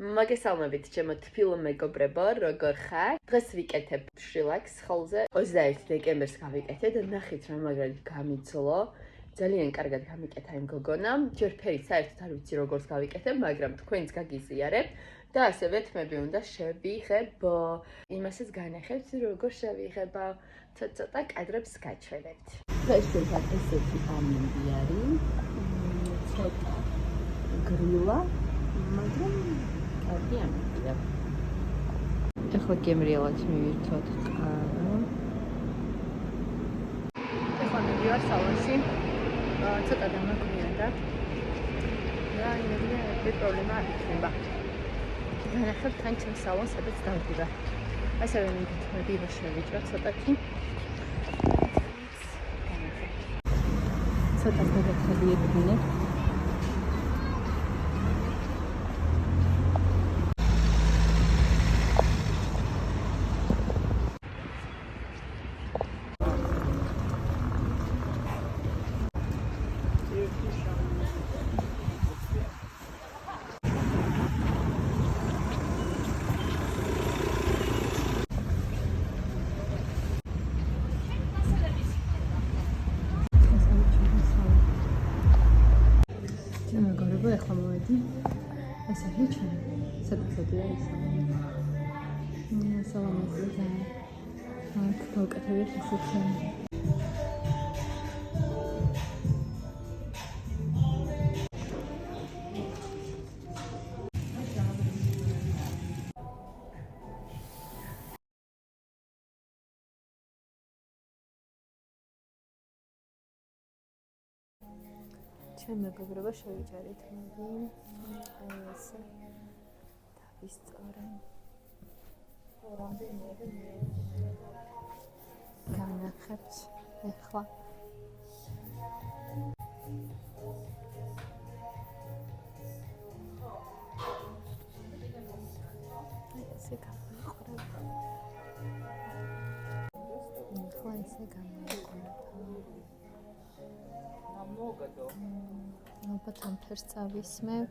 მოგესალმებით ჩემო თბილ მეგობრებო, როგორ ხარ? დღეს ვიკეთებ შრილაკს ხოლზე. 21 დეკემბერს გავიკეთე და ნახეთ რა მაგრად გამიცლო. ძალიან კარგად გამიკეთა იმ გოგონამ. ჯერ ფერი საერთოდ არ ვიცი როგორც გავიკეთებ, მაგრამ თქვენც გაგიზიარებთ და ასევე თმები უნდა შევიღებო. იმასაც განახებთ როგორ შევიღება. ცოტა კადრებს გაჩვენებთ. დღეს ჩვენთან ესეთი ამინდი არის. ცოტა გრილა, მაგრამ კარგი ამინდია. ეხლა გემრიელად მივირთვათ წყარო. ეხლა მივიდივარ სალონში. ცოტა დამაგვიანდა. და იმედია პრობლემა არ იქნება. განახებთ თან ჩემს სალონს, სადაც დავდივარ. ასევე მინდა ვიდეო შევიჭრო ცოტათი. ცოტა გადახედი ექნებ. ეხლა მოვედი ეს არის ჩვენი საკუთრებია ეს სალამაზე და აქ გავკეთებია ესეთი ჩემ მეგობრებო შევიჭერით მოდი ესე დავისწორე განახებთ ეხლა ესე გავიყურებ ეხლა ესე გავიყურებ ალბათ ამ ფერს წავისმევ.